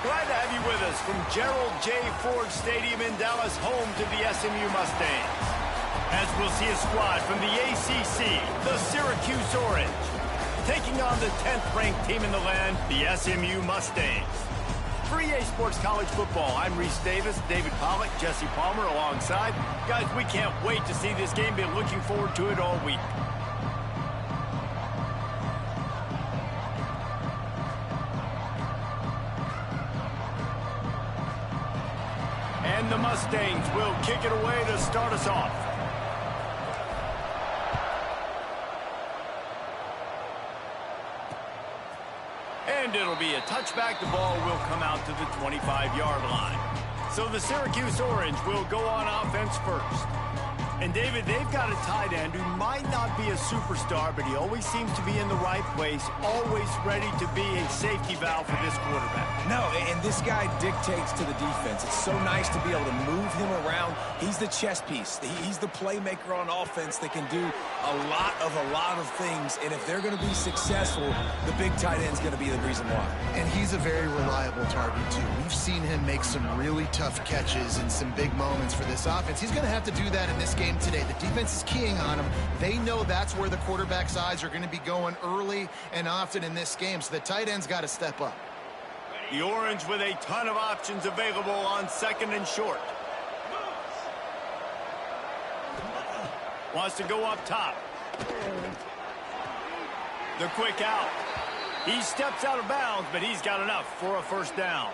Glad to have you with us from Gerald J. Ford Stadium in Dallas, home to the SMU Mustangs. As we'll see a squad from the ACC, the Syracuse Orange, taking on the 10th-ranked team in the land, the SMU Mustangs. For EA Sports College Football, I'm Reese Davis, David Pollack, Jesse Palmer alongside. Guys, we can't wait to see this game. Been looking forward to it all week. And the Mustangs will kick it away to start us off. And it'll be a touchback. The ball will come out to the 25-yard line. So the Syracuse Orange will go on offense first. And, David, they've got a tight end who might not be a superstar, but he always seems to be in the right place, always ready to be a safety valve for this quarterback. No, and this guy dictates to the defense. It's so nice to be able to move him around. He's the chess piece. He's the playmaker on offense that can do a lot of things. And if they're going to be successful, the big tight end's going to be the reason why. And he's a very reliable target, too. We've seen him make some really tough catches and some big moments for this offense. He's going to have to do that in this game today. The defense is keying on him. They know that's where the quarterback's eyes are going to be going early and often in this game, so the tight end's got to step up. The Orange with a ton of options available on second and short. Wants to go up top. The quick out. He steps out of bounds, but he's got enough for a first down.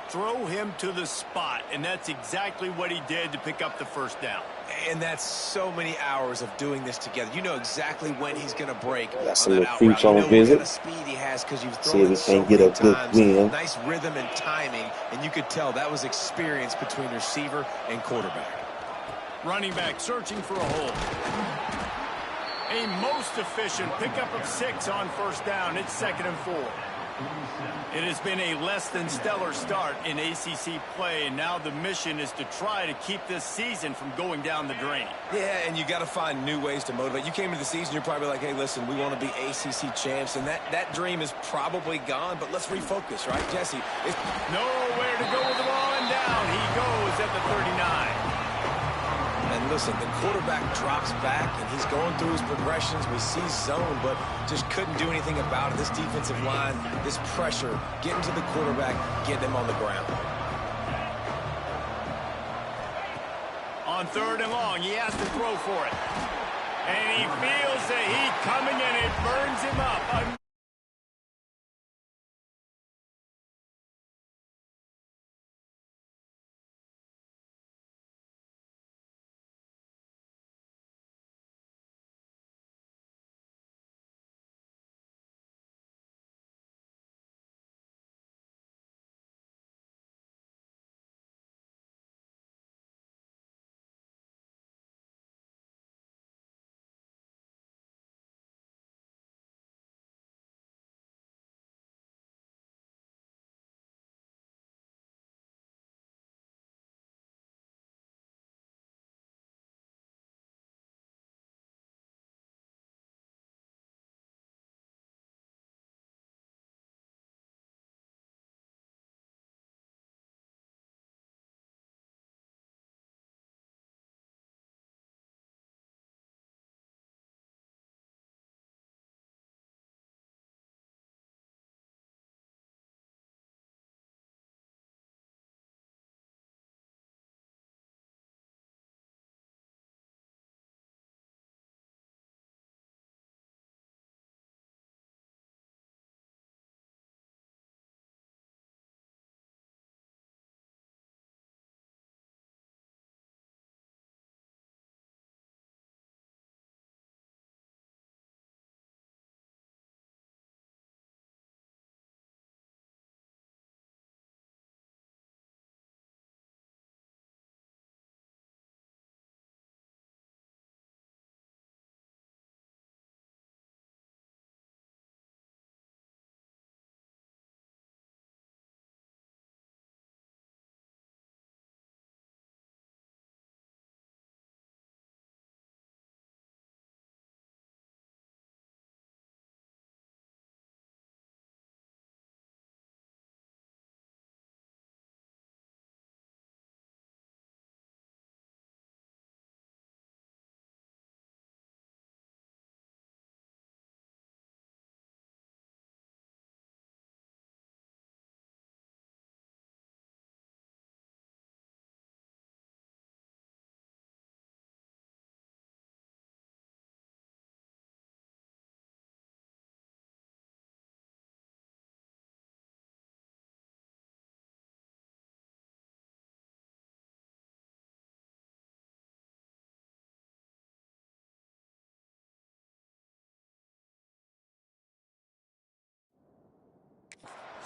Throw him to the spot, and that's exactly what he did to pick up the first down. And that's so many hours of doing this together. You know exactly when he's going to break. That's a little feature on visit. The speed he has because you've See if we thrown can get a good times. win. Nice rhythm and timing, and you could tell that was experience between receiver and quarterback. Running back searching for a hole. A most efficient pickup of 6 on first down. It's 2nd and 4. It has been a less than stellar start in ACC play, and now the mission is to try to keep this season from going down the drain. Yeah, and you got to find new ways to motivate. You came into the season, you're probably like, hey, listen, we want to be ACC champs, and that dream is probably gone, but let's refocus, right, Jesse? Nowhere to go with the ball, and down he goes at the 39. And listen, the quarterback drops back, and he's going through his progressions. We see zone, but just couldn't do anything about it. This defensive line, this pressure, getting to the quarterback, getting him on the ground. On 3rd and long, he has to throw for it. And he feels the heat coming, and it burns him up.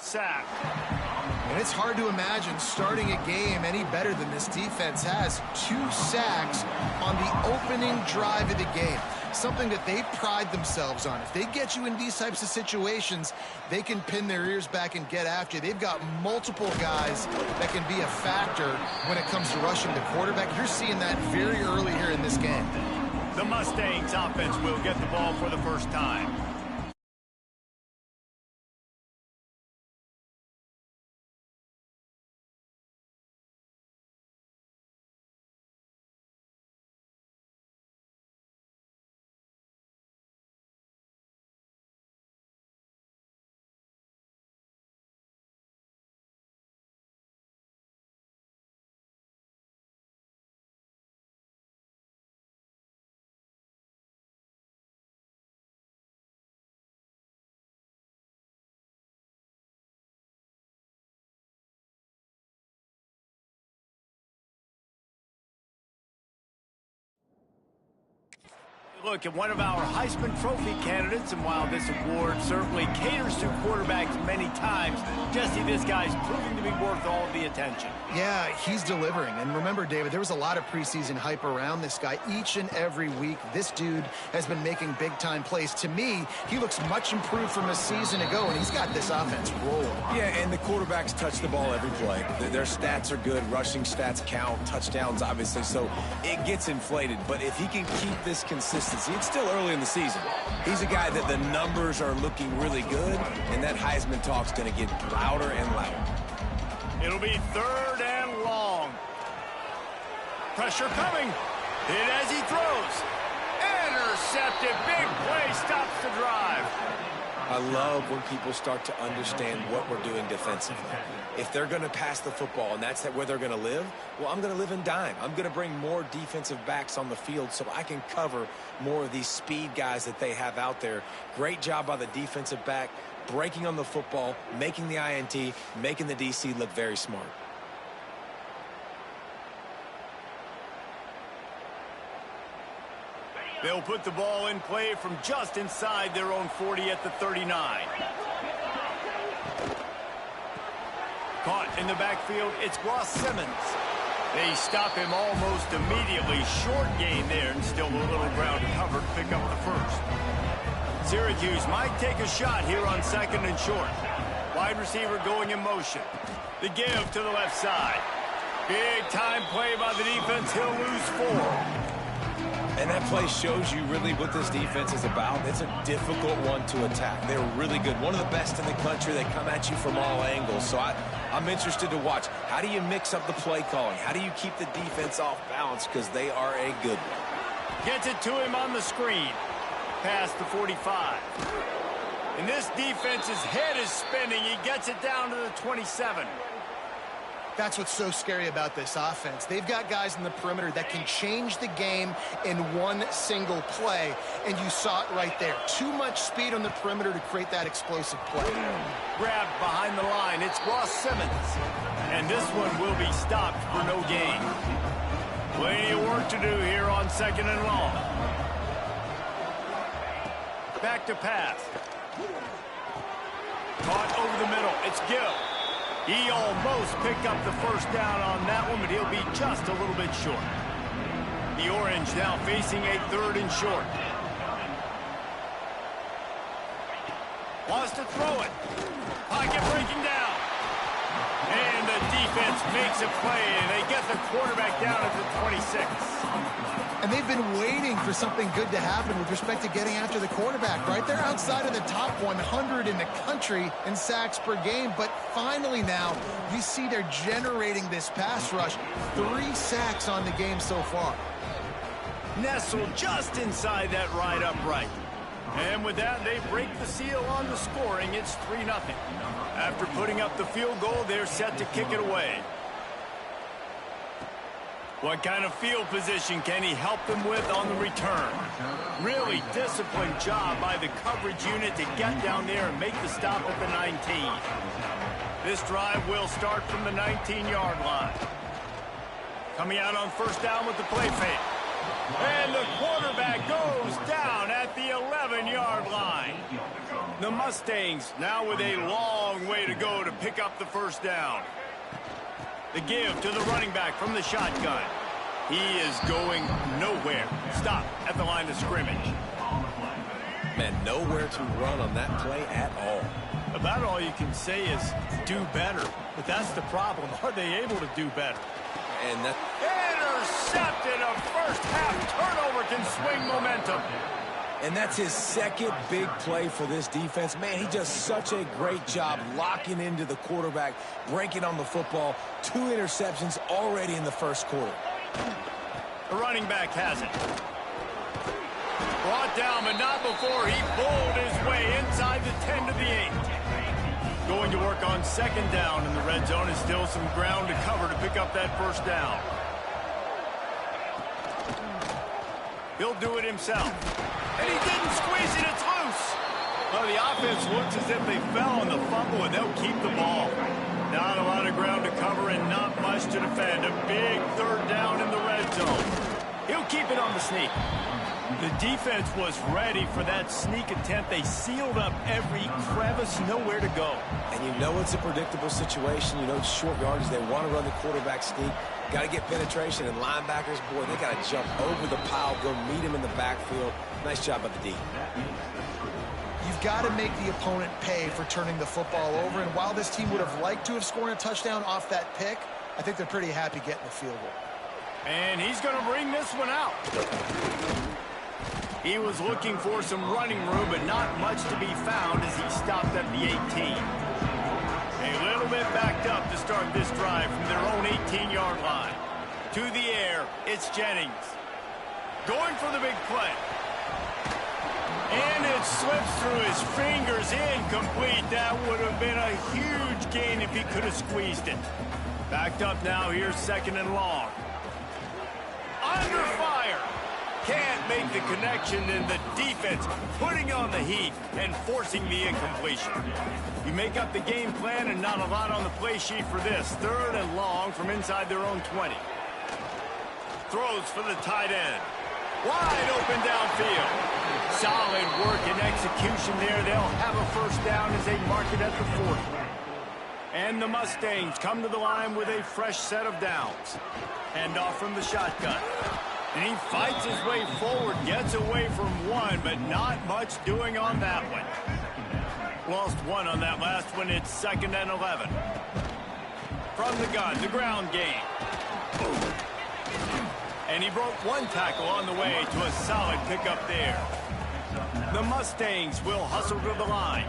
sack. And it's hard to imagine starting a game any better than this defense has. 2 sacks on the opening drive of the game. Something that they pride themselves on. If they get you in these types of situations, they can pin their ears back and get after you. They've got multiple guys that can be a factor when it comes to rushing the quarterback. You're seeing that very early here in this game. The Mustangs offense will get the ball for the first time. Look at one of our Heisman Trophy candidates, and while this award certainly caters to quarterbacks many times, Jesse, this guy's proving to be worth all of the attention. Yeah, he's delivering. And remember, David, there was a lot of preseason hype around this guy each and every week. This dude has been making big-time plays. To me, he looks much improved from a season ago, and he's got this offense rolling. Yeah, and the quarterbacks touch the ball every play. Their stats are good. Rushing stats count. Touchdowns, obviously. So it gets inflated. But if he can keep this consistency, it's still early in the season. He's a guy that the numbers are looking really good, and that Heisman talk's going to get louder and louder. It'll be 3rd and long. Pressure coming. Hit as he throws. Intercepted. Big play stops the drive. I love when people start to understand what we're doing defensively. If they're going to pass the football and that's where they're going to live, well, I'm going to live in dime. I'm going to bring more defensive backs on the field so I can cover more of these speed guys that they have out there. Great job by the defensive back, breaking on the football, making the INT, making the DC look very smart. They'll put the ball in play from just inside their own 40 at the 39. Caught in the backfield, it's Ross Simmons. They stop him almost immediately. Short gain there, and still a little ground covered to pick up the first. Syracuse might take a shot here on 2nd and short. Wide receiver going in motion. The give to the left side. Big time play by the defense. He'll lose 4. And that play shows you really what this defense is about. It's a difficult one to attack. They're really good. One of the best in the country. They come at you from all angles. So I'm interested to watch. How do you mix up the play calling? How do you keep the defense off balance? Because they are a good one. Gets it to him on the screen. Past the 45. And this defense's head is spinning. He gets it down to the 27. That's what's so scary about this offense. They've got guys in the perimeter that can change the game in one single play, and you saw it right there. Too much speed on the perimeter to create that explosive play. Grabbed behind the line. It's Ross Simmons. And this one will be stopped for no gain. Plenty of work to do here on 2nd and long. Back to pass. Caught over the middle. It's Gill. He almost picked up the first down on that one, but he'll be just a little bit short. The Orange now facing a 3rd and short. Wants to throw it. Pocket breaking down. And the defense makes a play, and they get the quarterback down at the 26. And they've been waiting for something good to happen with respect to getting after the quarterback, right? They're outside of the top 100 in the country in sacks per game, but finally now we see they're generating this pass rush. 3 sacks on the game so far. Nestled just inside that right upright. And with that, they break the seal on the scoring. It's 3-0. After putting up the field goal, they're set to kick it away. What kind of field position can he help them with on the return? Really disciplined job by the coverage unit to get down there and make the stop at the 19. This drive will start from the 19-yard line. Coming out on 1st down with the play fake. And the quarterback goes down at the 11-yard line. The Mustangs now with a long way to go to pick up the first down. The give to the running back from the shotgun. He is going nowhere. Stop at the line of scrimmage. Man, nowhere to run on that play at all. About all you can say is do better. But that's the problem. Are they able to do better? And that... Intercepted. A first half turnover can swing momentum. And that's his second big play for this defense. Man, he does such a great job locking into the quarterback, breaking on the football. 2 interceptions already in the first quarter. The running back has it. Brought down, but not before he bowled his way inside the 10 to the 8. Going to work on second down in the red zone. Is still some ground to cover to pick up that first down. He'll do it himself. And he didn't squeeze it. It's loose. Well, the offense looks as if they fell on the fumble, and they'll keep the ball. Not a lot of ground to cover and not much to defend. A big third down in the red zone. He'll keep it on the sneak. The defense was ready for that sneak attempt. They sealed up every crevice, nowhere to go. And you know it's a predictable situation. You know it's short yardage. They want to run the quarterback sneak. Got to get penetration, and linebackers, boy, they got to jump over the pile, go meet him in the backfield. Nice job by the D. You've got to make the opponent pay for turning the football over, and while this team would have liked to have scored a touchdown off that pick, I think they're pretty happy getting the field goal. And he's going to bring this one out. He was looking for some running room, but not much to be found as he stopped at the 18. A little bit backed up to start this drive from their own 18-yard line. To the air, it's Jennings. Going for the big play. And it slips through his fingers, incomplete. That would have been a huge gain if he could have squeezed it. Backed up now, here's second and long. Under fire. Can't make the connection, and the defense putting on the heat and forcing the incompletion. You make up the game plan and not a lot on the play sheet for this. Third and long from inside their own 20. Throws for the tight end. Wide open downfield. Solid work and execution there. They'll have a first down as they mark it at the 40. And the Mustangs come to the line with a fresh set of downs. Hand off from the shotgun. And he fights his way forward, gets away from one, but not much doing on that one. Lost one on that last one. It's second and 11. From the gun, the ground game. And he broke one tackle on the way to a solid pickup there. The Mustangs will hustle to the line.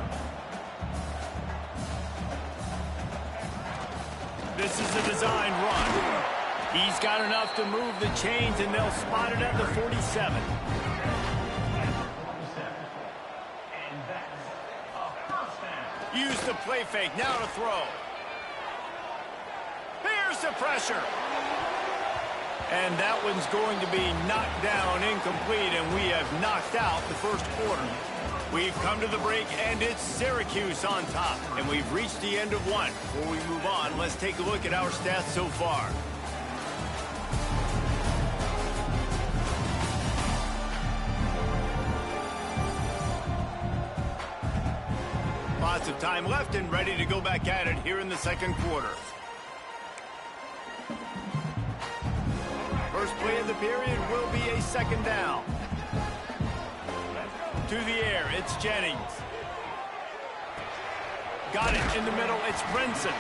This is a design run. He's got enough to move the chains, and they'll spot it at the 47. Use the play fake, now to throw. Here's the pressure. And that one's going to be knocked down, incomplete, and we have knocked out the first quarter. We've come to the break, and it's Syracuse on top. And we've reached the end of one. Before we move on, let's take a look at our stats so far. Lots of time left and ready to go back at it here in the second quarter. First play of the period will be a second down. To the air, it's Jennings. Got it in the middle, it's Brinson.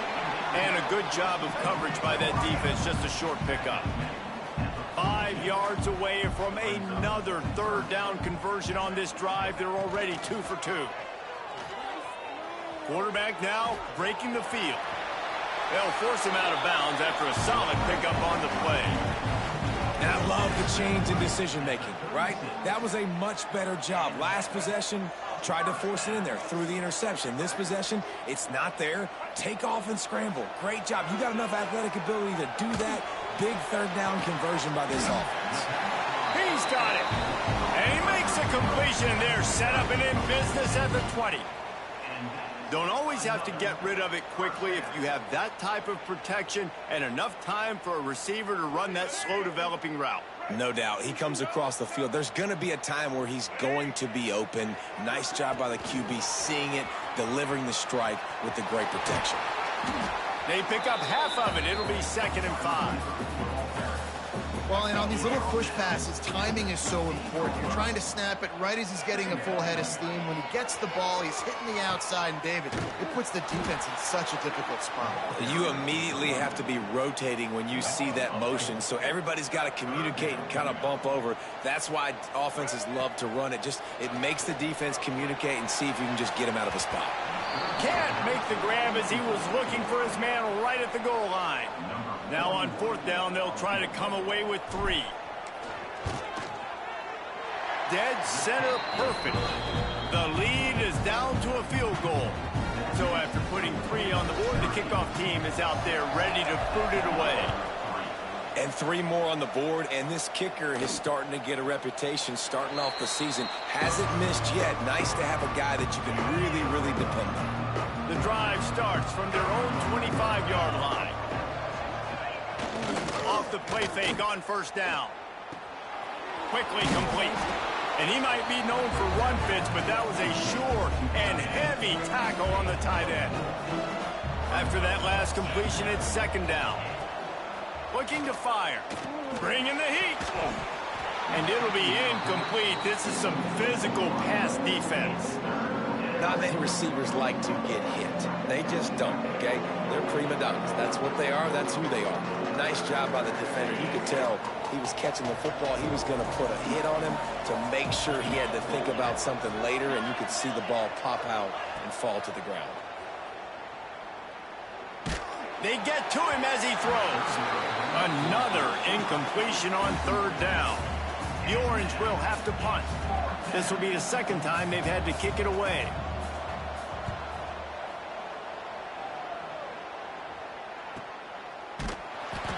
And a good job of coverage by that defense, just a short pickup. 5 yards away from another third down conversion on this drive. They're already 2 for 2. Quarterback now breaking the field. They'll force him out of bounds after a solid pickup on the play. And I love the change in decision-making, right? That was a much better job. Last possession, tried to force it in there through the interception. This possession, it's not there. Take off and scramble. Great job. You got enough athletic ability to do that. Big third down conversion by this offense. He's got it. And he makes a completion there. Set up and in business at the 20. Don't always have to get rid of it quickly if you have that type of protection and enough time for a receiver to run that slow developing route. No doubt. He comes across the field. There's going to be a time where he's going to be open. Nice job by the QB seeing it, delivering the strike with the great protection. They pick up half of it. It'll be 2nd and 5. Well, and on these little push passes, timing is so important. You're trying to snap it right as he's getting a full head of steam. When he gets the ball, he's hitting the outside, and David, it puts the defense in such a difficult spot. You immediately have to be rotating when you see that motion, so everybody's got to communicate and kind of bump over. That's why offenses love to run it. It makes the defense communicate and see if you can just get him out of a spot. Can't make the grab as he was looking for his man right at the goal line. Now on 4th down, they'll try to come away with 3. Dead center perfect. The lead is down to a field goal. So after putting 3 on the board, the kickoff team is out there ready to boot it away. And 3 more on the board, and this kicker is starting to get a reputation starting off the season. Hasn't missed yet. Nice to have a guy that you can really, really depend on. The drive starts from their own 25-yard line. Off the play fake on 1st down. Quickly complete. And he might be known for run fits, but that was a sure and heavy tackle on the tight end. After that last completion, it's 2nd down. Looking to fire. Bringing the heat. And it'll be incomplete. This is some physical pass defense. Not many receivers like to get hit. They just don't, okay? They're prima donnas. That's what they are. That's who they are. Nice job by the defender. You could tell he was catching the football. He was going to put a hit on him to make sure he had to think about something later, and you could see the ball pop out and fall to the ground. They get to him as he throws. Another incompletion on 3rd down. The Orange will have to punt. This will be the 2nd time they've had to kick it away.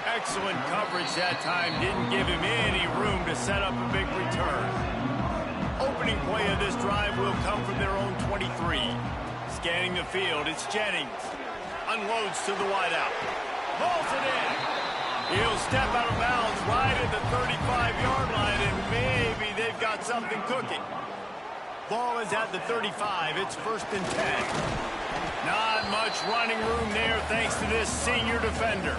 Excellent coverage that time. Didn't give him any room to set up a big return. Opening play of this drive will come from their own 23. Scanning the field, it's Jennings. Unloads to the wideout. Balls it in. He'll step out of bounds right at the 35-yard line, and maybe they've got something cooking. Ball is at the 35. It's 1st and 10. Not much running room there thanks to this senior defender.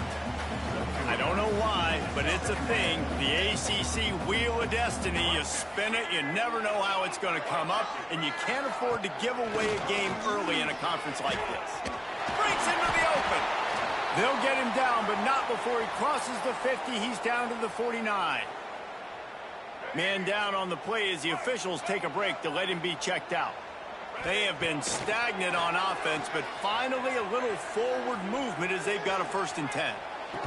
I don't know why, but it's a thing. The ACC Wheel of Destiny, you spin it, you never know how it's going to come up, and you can't afford to give away a game early in a conference like this. Breaks into the open. They'll get him down, but not before he crosses the 50. He's down to the 49. Man down on the play as the officials take a break to let him be checked out. They have been stagnant on offense, but finally a little forward movement as they've got a 1st and 10.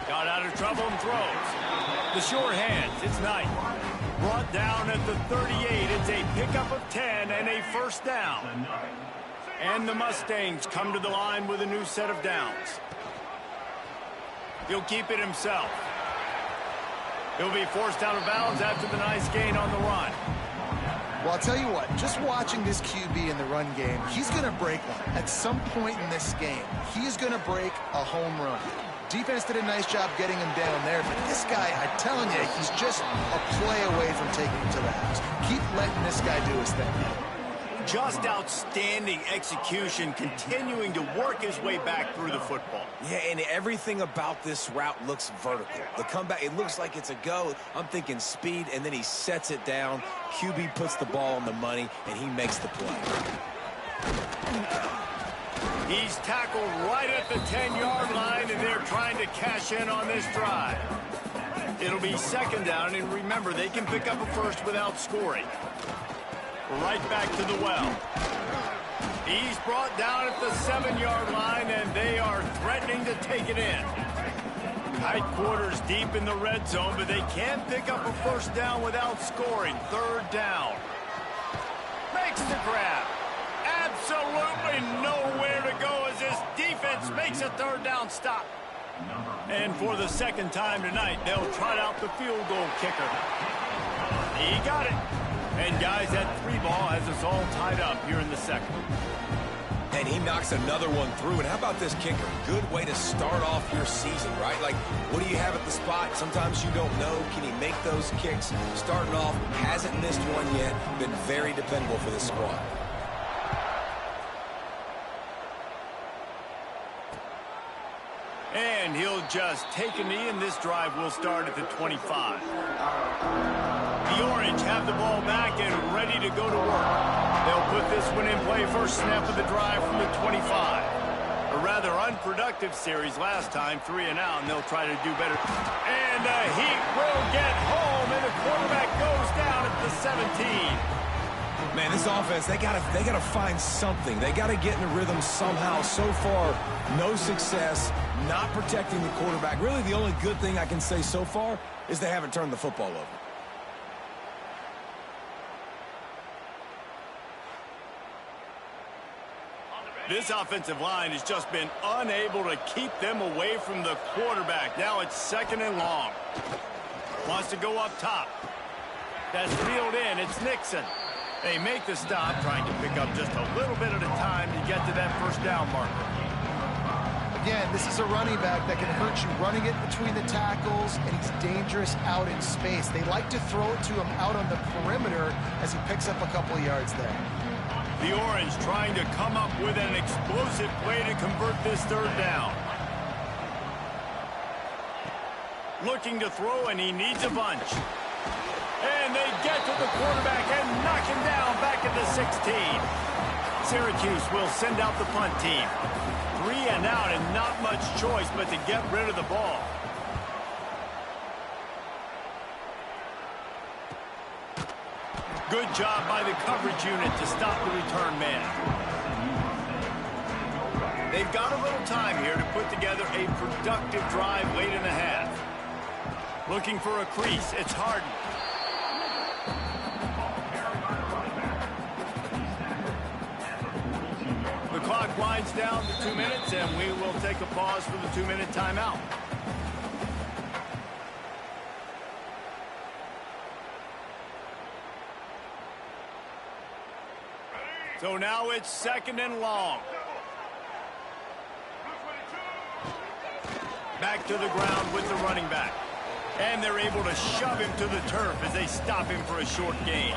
Got out of trouble and throws. The short hands, it's Knight. Brought down at the 38. It's a pickup of 10 and a 1st down. And the Mustangs come to the line with a new set of downs. He'll keep it himself. He'll be forced out of bounds after the nice gain on the run. Well, I'll tell you what, just watching this QB in the run game, he's going to break one. At some point in this game, he is going to break a home run. Defense did a nice job getting him down there, but this guy, I'm telling you, he's just a play away from taking him to the house. Keep letting this guy do his thing. Just outstanding execution, continuing to work his way back through the football. Yeah, and everything about this route looks vertical. The comeback, it looks like it's a go. I'm thinking speed, and then he sets it down. QB puts the ball on the money, and he makes the play. He's tackled right at the 10-yard line, and they're trying to cash in on this drive. It'll be 2nd down, and remember, they can pick up a 1st without scoring. Right back to the well. He's brought down at the 7-yard line, and they are threatening to take it in. Tight quarters deep in the red zone, but they can pick up a 1st down without scoring. 3rd down. Makes the grab. Absolutely nowhere to go as this defense makes a 3rd down stop. And for the 2nd time tonight, they'll trot out the field goal kicker. He got it. And guys, that 3 ball has us all tied up here in the 2nd. And he knocks another one through. And how about this kicker? Good way to start off your season, right? Like, what do you have at the spot? Sometimes you don't know. Can he make those kicks? Starting off, hasn't missed one yet. Been very dependable for this squad. And he'll just take a knee, and this drive will start at the 25. The Orange have the ball back and ready to go to work. They'll put this one in play first snap of the drive from the 25. A rather unproductive series last time, 3 and out, and they'll try to do better. And he will get home, and the quarterback goes down at the 17. Man, this offense, they gotta find something. They gotta get in a rhythm somehow. So far, no success, not protecting the quarterback. Really, the only good thing I can say so far is they haven't turned the football over. This offensive line has just been unable to keep them away from the quarterback. Now it's 2nd and long. Wants to go up top. That's reeled in. It's Nixon. They make the stop, trying to pick up just a little bit at a time to get to that first down marker. Again, this is a running back that can hurt you running it between the tackles, and he's dangerous out in space. They like to throw it to him out on the perimeter as he picks up a couple of yards there. The Orange trying to come up with an explosive play to convert this 3rd down. Looking to throw, and he needs a bunch. And they get to the quarterback and knock him down back at the 16. Syracuse will send out the punt team. 3 and out, and not much choice but to get rid of the ball. Good job by the coverage unit to stop the return man. They've got a little time here to put together a productive drive late in the half. Looking for a crease. It's Harden. The clock winds down to 2 minutes, and we will take a pause for the 2-minute timeout. So now it's 2nd and long. Back to the ground with the running back. And they're able to shove him to the turf as they stop him for a short gain.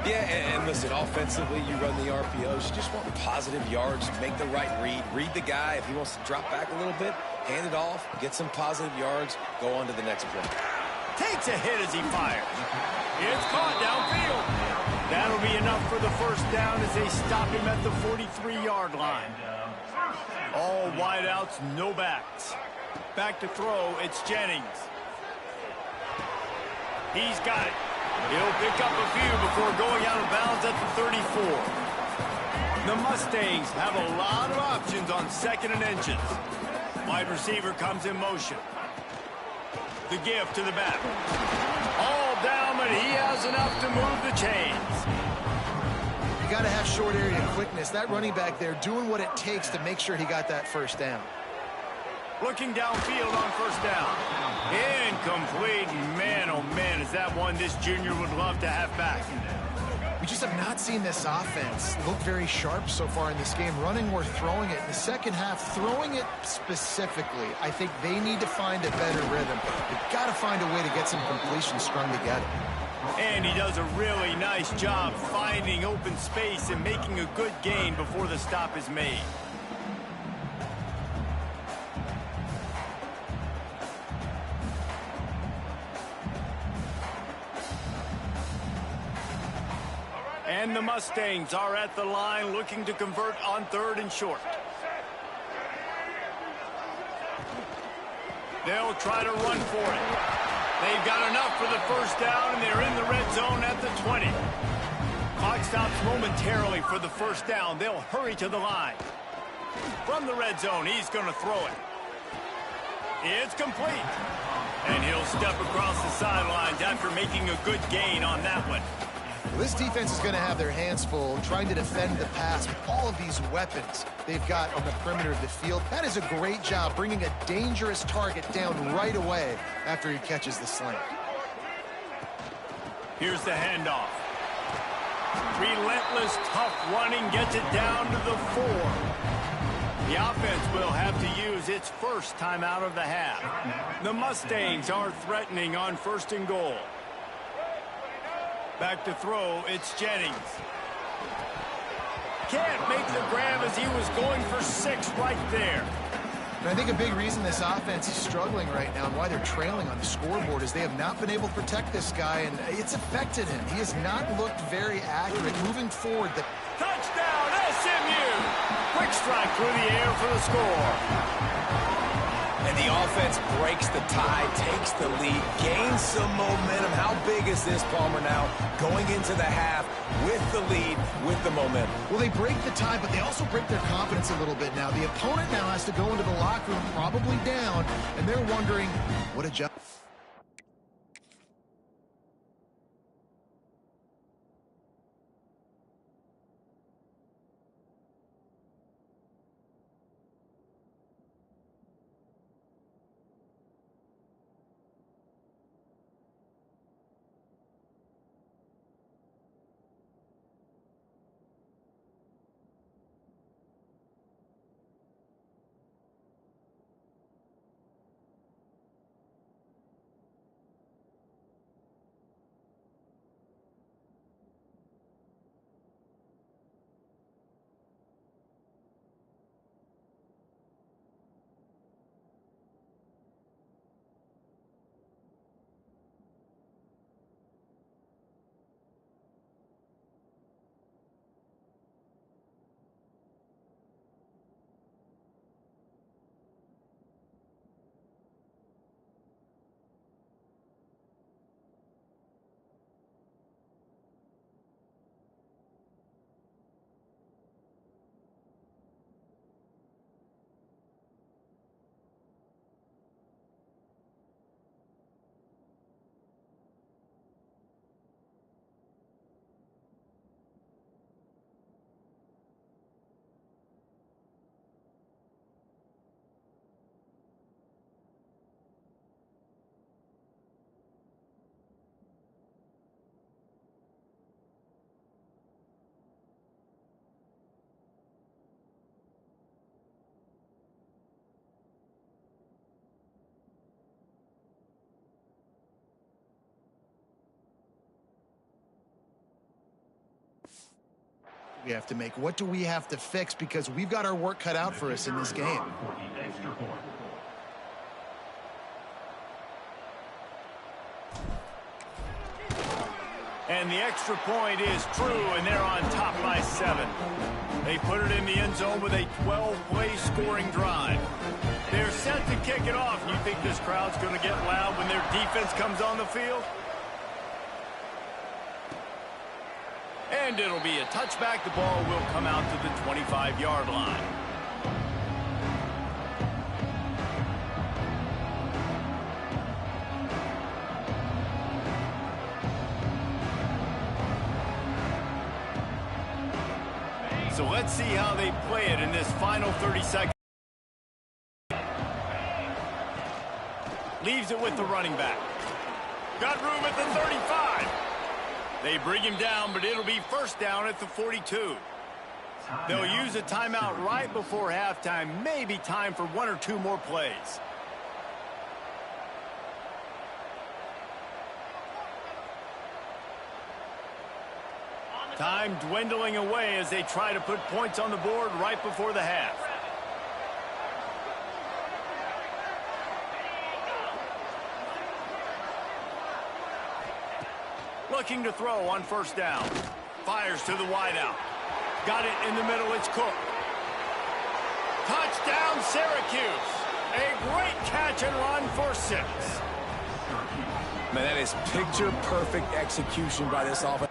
Yeah, and listen, offensively, you run the RPOs. You just want positive yards, make the right read the guy. If he wants to drop back a little bit, hand it off, get some positive yards, go on to the next play. Takes a hit as he fires. It's caught downfield. That'll be enough for the first down as they stop him at the 43-yard line. All wideouts, no backs. Back to throw, it's Jennings. He's got it. He'll pick up a few before going out of bounds at the 34. The Mustangs have a lot of options on 2nd and inches. Wide receiver comes in motion. The give to the back. All down, but he has enough to move the chains. You got to have short area quickness. That running back there doing what it takes to make sure he got that first down. Looking downfield on first down. Incomplete. Man, oh man, is that one this junior would love to have back. We just have not seen this offense look very sharp so far in this game, running or throwing it. In the second half, throwing it specifically, I think they need to find a better rhythm. They've got to find a way to get some completions strung together. And he does a really nice job finding open space and making a good gain before the stop is made. And the Mustangs are at the line looking to convert on 3rd and short. They'll try to run for it. They've got enough for the first down, and they're in the red zone at the 20. Clock stops momentarily for the first down. They'll hurry to the line. From the red zone, he's going to throw it. It's complete. And he'll step across the sidelines after making a good gain on that one. Well, this defense is going to have their hands full trying to defend the pass with all of these weapons they've got on the perimeter of the field. That is a great job bringing a dangerous target down right away after he catches the slant. Here's the handoff. Relentless, tough running gets it down to the 4. The offense will have to use its first timeout of the half. The Mustangs are threatening on 1st and goal. Back to throw, it's Jennings. Can't make the grab as he was going for 6 right there. And I think a big reason this offense is struggling right now and why they're trailing on the scoreboard is they have not been able to protect this guy, and it's affected him. He has not looked very accurate moving forward. Touchdown, SMU! Quick strike through the air for the score. And the offense breaks the tie, takes the lead, gains some momentum. How big is this, Palmer, now going into the half with the lead, with the momentum? Well, they break the tie, but they also break their confidence a little bit now. The opponent now has to go into the locker room probably down, and they're wondering what a job. We have to make. What do we have to fix? Because we've got our work cut out for us in this game. And the extra point is true, and they're on top by 7. They put it in the end zone with a 12-play scoring drive. They're set to kick it off. You think this crowd's going to get loud when their defense comes on the field? And it'll be a touchback. The ball will come out to the 25-yard line. So let's see how they play it in this final 30 seconds. Leaves it with the running back. Got room at the 35. They bring him down, but it'll be first down at the 42. They'll use a timeout right before halftime. Maybe time for 1 or 2 more plays. Time dwindling away as they try to put points on the board right before the half. Looking to throw on first down. Fires to the wideout. Got it in the middle. It's Cook. Touchdown, Syracuse. A great catch and run for 6. Man, that is picture-perfect execution by this offense.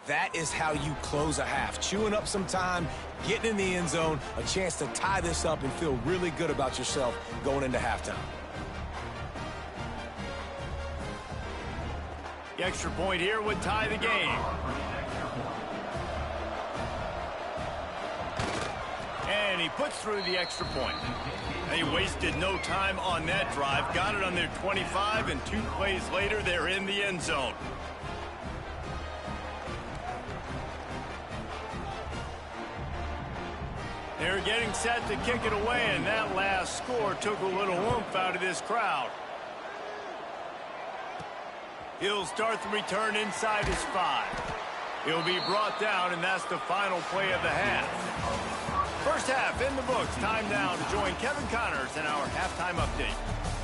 That is how you close a half. Chewing up some time, getting in the end zone, a chance to tie this up and feel really good about yourself going into halftime. The extra point here would tie the game. And he puts through the extra point. They wasted no time on that drive. Got it on their 25, and 2 plays later, they're in the end zone. They're getting set to kick it away, and that last score took a little oomph out of this crowd. He'll start the return inside his 5. He'll be brought down, and that's the final play of the half. First half in the books. Time now to join Kevin Connors in our halftime update.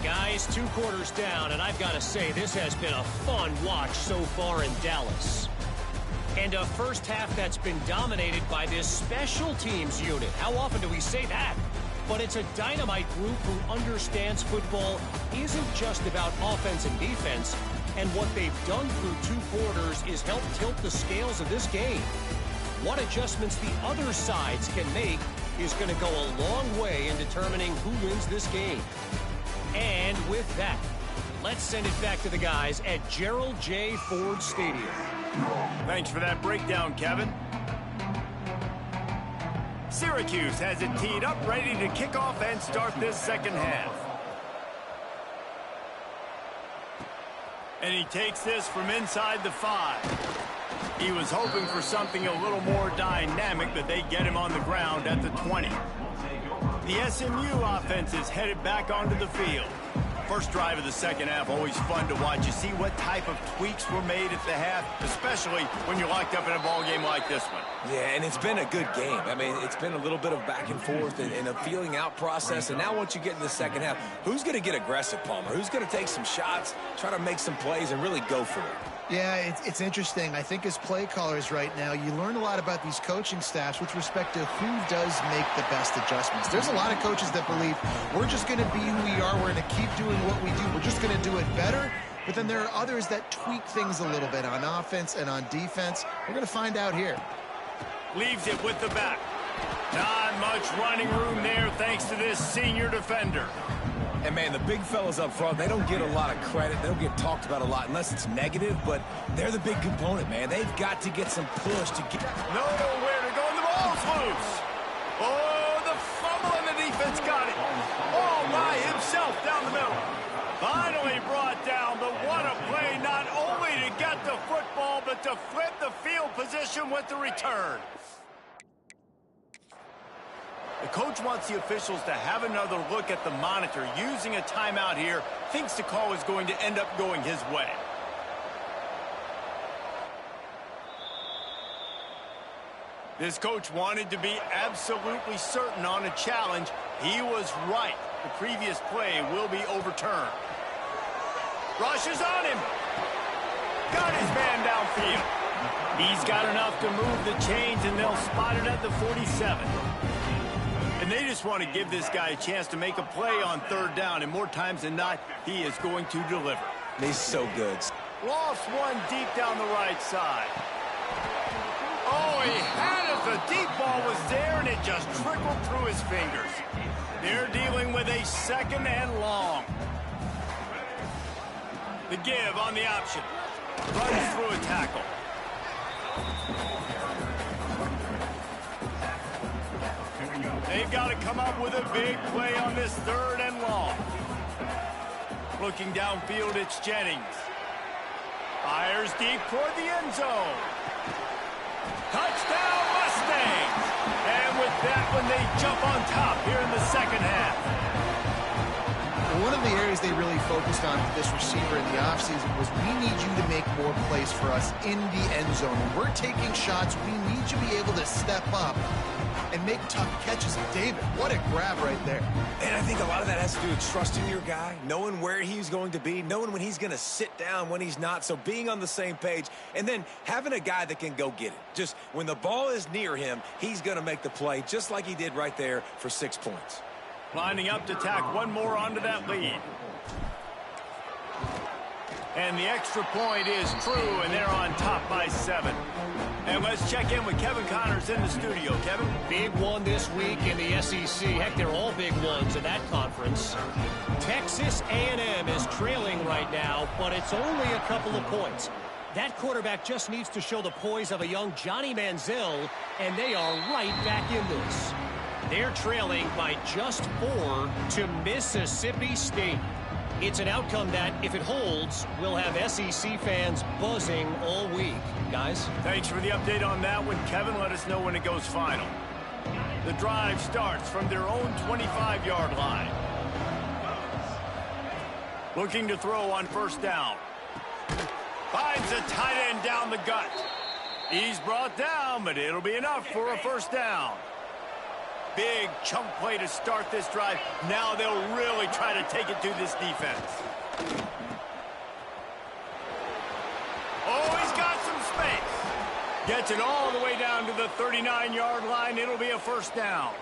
Guys, 2 quarters down, and I've got to say this has been a fun watch so far in Dallas. And a first half that's been dominated by this special teams unit. How often do we say that? But it's a dynamite group who understands football isn't just about offense and defense. And what they've done through 2 quarters is help tilt the scales of this game. What adjustments the other sides can make is going to go a long way in determining who wins this game. And with that, let's send it back to the guys at Gerald J. Ford Stadium. Thanks for that breakdown, Kevin. Syracuse has it teed up, ready to kick off and start this second half. And he takes this from inside the 5. He was hoping for something a little more dynamic, but they get him on the ground at the 20. The SMU offense is headed back onto the field. First drive of the second half, always fun to watch. You see what type of tweaks were made at the half, especially when you're locked up in a ball game like this one. Yeah, and it's been a good game. I mean, it's been a little bit of back and forth and a feeling out process. And now once you get in the second half, who's going to get aggressive, Palmer? Who's going to take some shots, try to make some plays, and really go for it? Yeah, it's interesting. I think as play callers right now, you learn a lot about these coaching staffs with respect to who does make the best adjustments. There's a lot of coaches that believe we're just going to be who we are. We're going to keep doing what we do. We're just going to do it better. But then there are others that tweak things a little bit on offense and on defense. We're going to find out here. Leaves it with the back. Not much running room there thanks to this senior defender. And, man, the big fellas up front, they don't get a lot of credit. They don't get talked about a lot unless it's negative, but they're the big component, man. They've got to get some push to get... Nowhere to go, and the ball's loose. Oh, the fumble, and the defense got it. All by himself down the middle. Finally brought down, but what a play, not only to get the football, but to flip the field position with the return. The coach wants the officials to have another look at the monitor. Using a timeout here, thinks the call is going to end up going his way. This coach wanted to be absolutely certain on a challenge. He was right. The previous play will be overturned. Rushes on him. Got his man downfield. He's got enough to move the chains, and they'll spot it at the 47. And they just want to give this guy a chance to make a play on third down, and more times than not, he is going to deliver. He's so good. Lost one deep down the right side. Oh, he had it. The deep ball was there, and it just trickled through his fingers. They're dealing with a second and long. The give on the option. Runs through a tackle. They've got to come up with a big play on this third and long. Looking downfield, it's Jennings. Fires deep toward the end zone. Touchdown, Mustangs! And with that one, they jump on top here in the second half. One of the areas they really focused on for this receiver in the offseason was we need you to make more plays for us in the end zone. When we're taking shots, we need you to be able to step up and make tough catches. David, what a grab right there. And I think a lot of that has to do with trusting your guy, knowing where he's going to be, knowing when he's going to sit down, when he's not, so being on the same page, and then having a guy that can go get it. Just when the ball is near him, he's going to make the play, just like he did right there for 6 points. Lining up to tack one more onto that lead. And the extra point is true, and they're on top by 7. And let's check in with Kevin Connors in the studio. Kevin? Big one this week in the SEC. Heck, they're all big ones in that conference. Texas A&M is trailing right now, but it's only a couple of points. That quarterback just needs to show the poise of a young Johnny Manziel, and they are right back in this. They're trailing by just 4 to Mississippi State. It's an outcome that, if it holds, will have SEC fans buzzing all week. Guys? Thanks for the update on that one, Kevin. Let us know when it goes final. The drive starts from their own 25-yard line. Looking to throw on first down. Finds a tight end down the gut. He's brought down, but it'll be enough for a first down. Big chunk play to start this drive. Now they'll really try to take it to this defense. Oh, he's got some space. Gets it all the way down to the 39-yard line. It'll be a first down.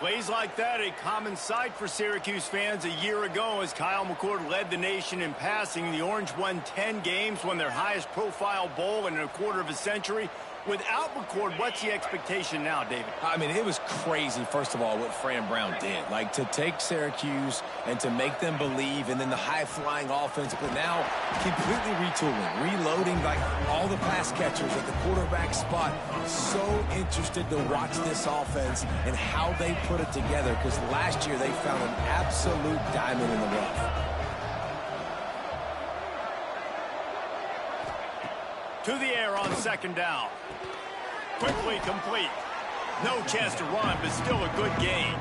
Plays like that, a common sight for Syracuse fans a year ago as Kyle McCord led the nation in passing. The Orange won 10 games, won their highest profile bowl in a quarter of a century. Without McCord, what's the expectation now, David? I mean, it was crazy, first of all, what Fran Brown did. Like, to take Syracuse and to make them believe, and then the high-flying offense, but now completely retooling, reloading, like, all the pass catchers at the quarterback spot. So interested to watch this offense and how they put it together, because last year they found an absolute diamond in the rough. To the air on second down. Quickly complete. No chance to run, but still a good gain.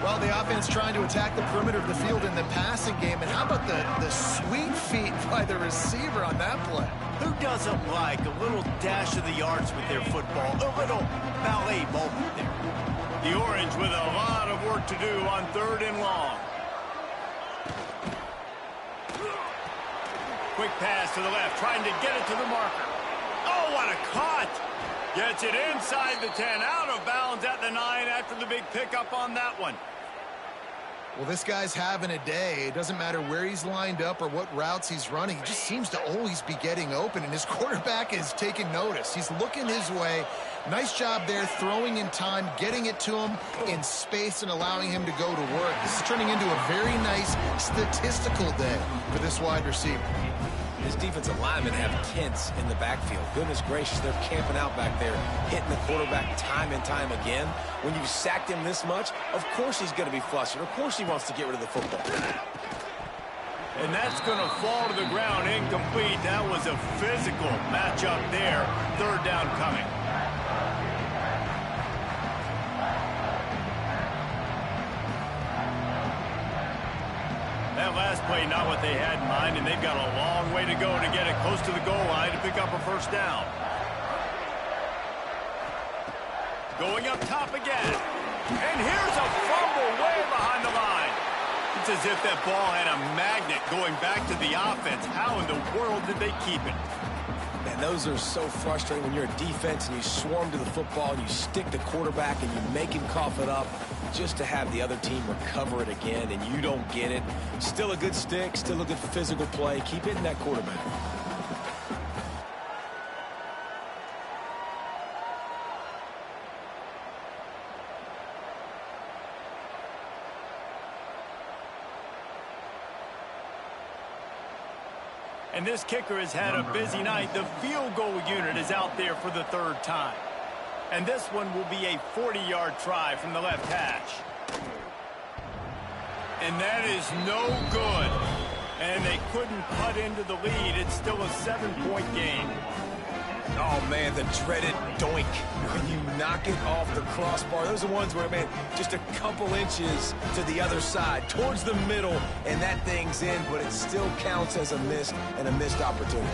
Well, the offense trying to attack the perimeter of the field in the passing game. And how about the sweet feet by the receiver on that play? Who doesn't like a little dash of the yards with their football? A little ballet moment there. The Orange with a lot of work to do on 3rd and long. Quick pass to the left, trying to get it to the marker. Oh, what a cut! Gets it inside the 10, out of bounds at the 9 after the big pickup on that one. Well, this guy's having a day. It doesn't matter where he's lined up or what routes he's running. He just seems to always be getting open, and his quarterback is taking notice. He's looking his way. Nice job there, throwing in time, getting it to him in space and allowing him to go to work. This is turning into a very nice statistical day for this wide receiver. This defensive linemen have tents in the backfield. Goodness gracious, they're camping out back there, hitting the quarterback time and time again. When you've sacked him this much, of course he's going to be flustered. Of course he wants to get rid of the football. And that's going to fall to the ground, incomplete. That was a physical matchup there. 3rd down coming. That last play, not what they had in mind, and they've got a long way to go to get it close to the goal line to pick up a first down. Going up top again. And here's a fumble way behind the line. It's as if that ball had a magnet going back to the offense. How in the world did they keep it? Man, those are so frustrating when you're a defense and you swarm to the football and you stick the quarterback and you make him cough it up just to have the other team recover it again and you don't get it. Still a good stick, still a good physical play. Keep hitting that quarterback. And this kicker has had a busy night. The field goal unit is out there for the 3rd time. And this one will be a 40-yard try from the left hash. And that is no good. And they couldn't cut into the lead. It's still a 7-point game. Oh, man, the dreaded doink. When you knock it off the crossbar, those are the ones where, man, just a couple inches to the other side, towards the middle, and that thing's in, but it still counts as a missed opportunity.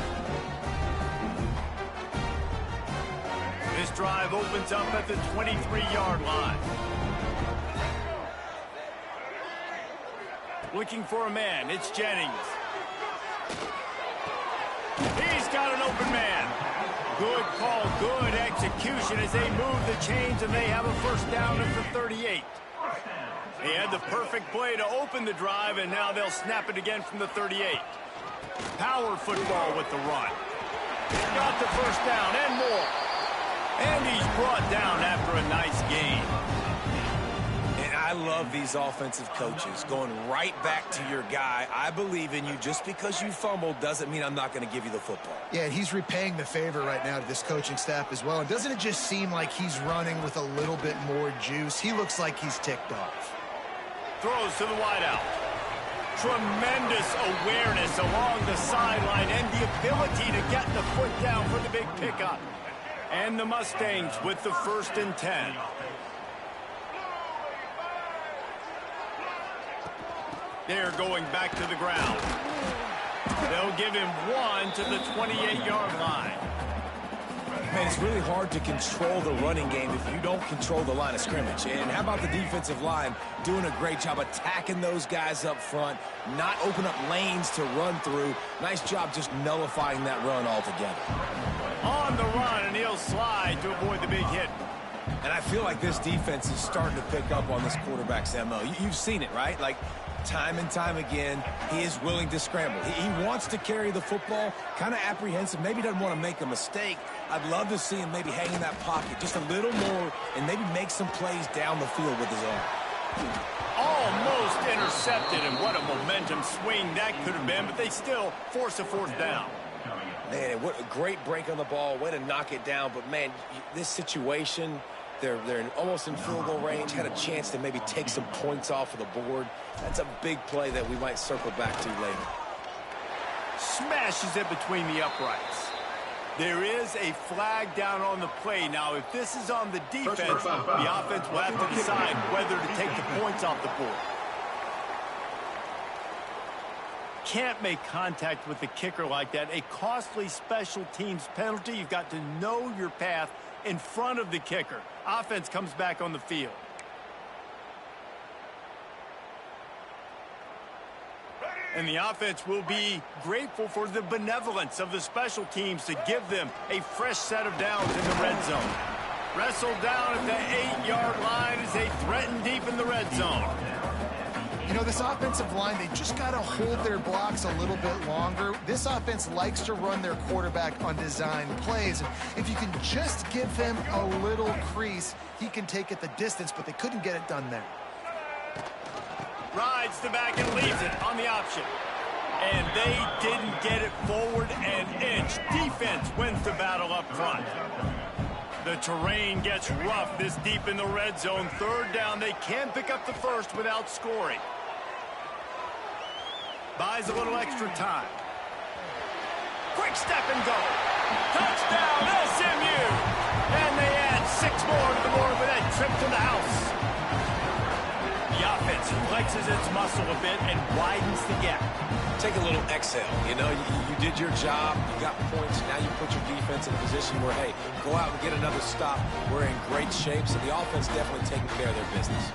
This drive opens up at the 23-yard line. Looking for a man. It's Jennings. He's got an open man. Good call, good execution as they move the chains, and they have a first down at the 38. He had the perfect play to open the drive, and now they'll snap it again from the 38. Power football with the run. Got the first down and more. And he's brought down after a nice gain. And I love these offensive coaches going right back to your guy. I believe in you. Just because you fumbled doesn't mean I'm not going to give you the football. Yeah, and he's repaying the favor right now to this coaching staff as well. And doesn't it just seem like he's running with a little bit more juice? He looks like he's ticked off. Throws to the wideout. Tremendous awareness along the sideline and the ability to get the foot down for the big pickup. And the Mustangs with the 1st and 10. They're going back to the ground. They'll give him 1 to the 28-yard line. Man, it's really hard to control the running game if you don't control the line of scrimmage. And how about the defensive line doing a great job attacking those guys up front, not open up lanes to run through. Nice job just nullifying that run altogether. On the run, and he'll slide to avoid the big hit. And I feel like this defense is starting to pick up on this quarterback's MO. You've seen it, right? Like, time and time again, he is willing to scramble. He wants to carry the football, kind of apprehensive, maybe doesn't want to make a mistake. I'd love to see him maybe hang in that pocket just a little more and maybe make some plays down the field with his arm. Almost intercepted, and what a momentum swing that could have been, but they still force a 4th down. Man, what a great break on the ball, way to knock it down. But, man, this situation, they're almost in field goal range, had a chance to maybe take some points off of the board. That's a big play that we might circle back to later. Smashes it between the uprights. There is a flag down on the play. Now, if this is on the defense, the offense will have to decide whether to take the points off the board. Can't make contact with the kicker like that. A costly special teams penalty. You've got to know your path in front of the kicker. Offense comes back on the field. And the offense will be grateful for the benevolence of the special teams to give them a fresh set of downs in the red zone. Wrestled down at the 8-yard line as they threaten deep in the red zone. You know, this offensive line, they just got to hold their blocks a little bit longer. This offense likes to run their quarterback on design plays. And if you can just give him a little crease, he can take it the distance, but they couldn't get it done there. Rides the back and leaves it on the option. And they didn't get it forward an inch. Defense wins the battle up front. The terrain gets rough this deep in the red zone. 3rd down, they can't pick up the first without scoring. Buys a little extra time. Quick step and go. Touchdown, SMU. And they add 6 more to the board with that trip to the house. The offense flexes its muscle a bit and widens the gap. Take a little exhale. You know, you did your job. You got points. Now you put your defense in a position where, hey, go out and get another stop. We're in great shape, so the offense definitely taking care of their business.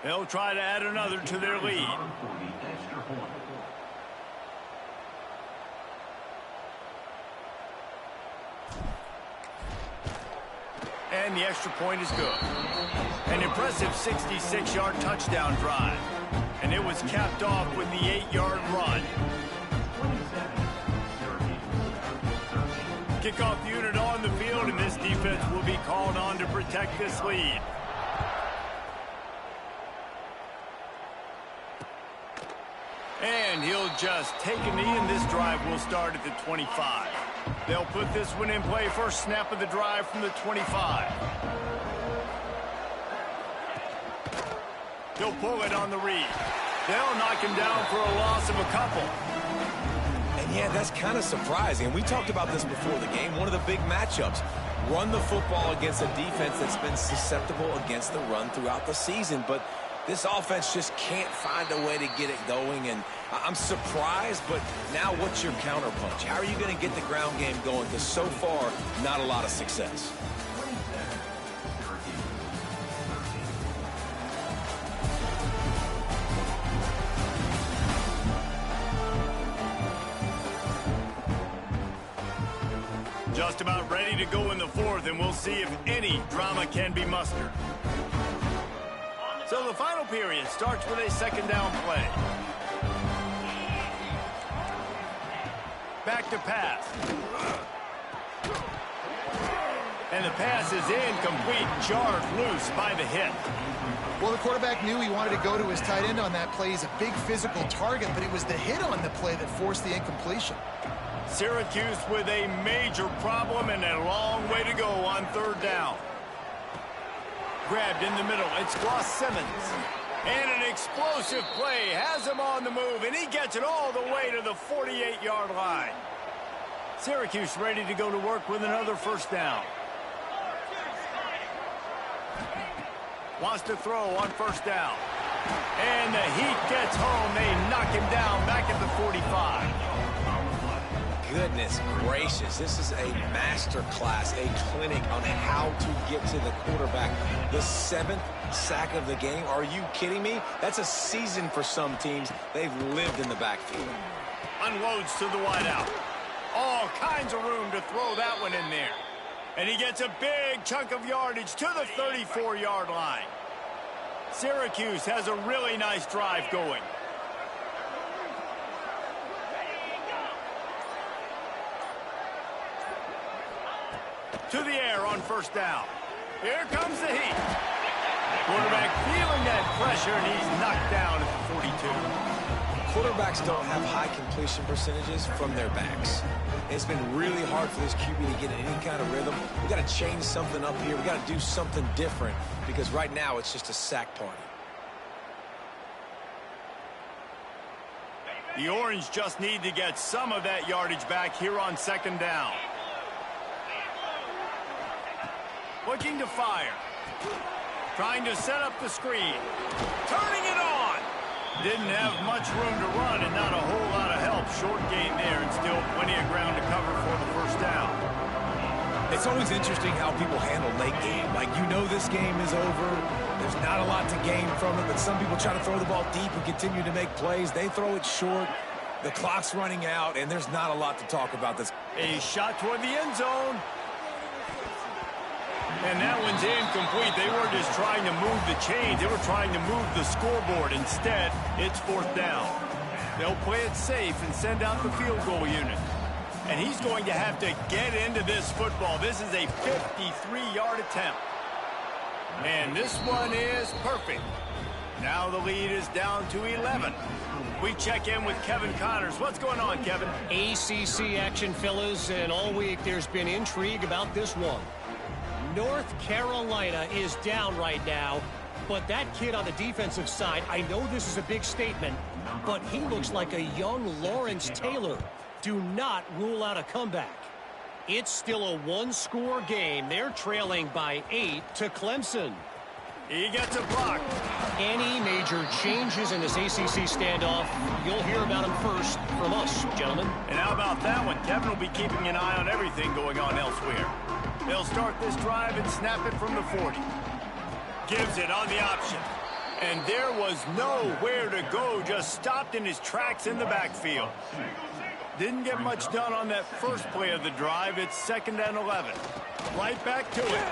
They'll try to add another to their lead. And the extra point is good. An impressive 66-yard touchdown drive. And it was capped off with the 8-yard run. Kickoff unit on the field, and this defense will be called on to protect this lead. And he'll just take a knee, and this drive will start at the 25. They'll put this one in play. First snap of the drive from the 25. He'll pull it on the read. They'll knock him down for a loss of a couple. And yeah, that's kind of surprising. And we talked about this before the game. One of the big matchups. Run the football against a defense that's been susceptible against the run throughout the season. But this offense just can't find a way to get it going. And I'm surprised, but now what's your counterpunch? How are you going to get the ground game going? Because so far, not a lot of success. Just about ready to go in the fourth, and we'll see if any drama can be mustered. So the final period starts with a second down play. Back to pass. And the pass is incomplete, jarred loose by the hit. Well, the quarterback knew he wanted to go to his tight end on that play. He's a big physical target, but it was the hit on the play that forced the incompletion. Syracuse with a major problem and a long way to go on third down. Grabbed in the middle. It's Gloss Simmons. And an explosive play has him on the move, and he gets it all the way to the 48-yard line. Syracuse ready to go to work with another first down. Wants to throw on first down. And the Heat gets home. They knock him down back at the 45. Goodness gracious, this is a master class, a clinic on how to get to the quarterback. The 7th sack of the game. Are you kidding me? That's a season for some teams. They've lived in the backfield. Unloads to the wideout. All kinds of room to throw that one in there. And he gets a big chunk of yardage to the 34-yard line. Syracuse has a really nice drive going. To the air on first down. Here comes the Heat. Quarterback feeling that pressure, and he's knocked down at the 42. Quarterbacks don't have high completion percentages from their backs. It's been really hard for this QB to get in any kind of rhythm. We got to change something up here. We got to do something different because right now it's just a sack party. The Orange just need to get some of that yardage back here on second down. Looking to fire. Trying to set up the screen. Turning it on. Didn't have much room to run and not a whole lot of help. Short gain there and still plenty of ground to cover for the first down. It's always interesting how people handle late game. Like, you know this game is over. There's not a lot to gain from it, but some people try to throw the ball deep and continue to make plays. They throw it short. The clock's running out, and there's not a lot to talk about this. A shot toward the end zone. And that one's incomplete. They were just trying to move the chains. They were trying to move the scoreboard. Instead, it's fourth down. They'll play it safe and send out the field goal unit. And he's going to have to get into this football. This is a 53-yard attempt. And this one is perfect. Now the lead is down to 11. We check in with Kevin Connors. What's going on, Kevin? ACC action, fellas, and all week there's been intrigue about this one. North Carolina is down right now, but that kid on the defensive side, I know this is a big statement, but he looks like a young Lawrence Taylor. Do not rule out a comeback. It's still a one-score game. They're trailing by 8 to Clemson. He gets a block. Any major changes in this ACC standoff, you'll hear about them first from us, gentlemen. And how about that one? Kevin will be keeping an eye on everything going on elsewhere. They'll start this drive and snap it from the 40. Gives it on the option. And there was nowhere to go, just stopped in his tracks in the backfield. Didn't get much done on that first play of the drive. It's 2nd and 11. Right back to it.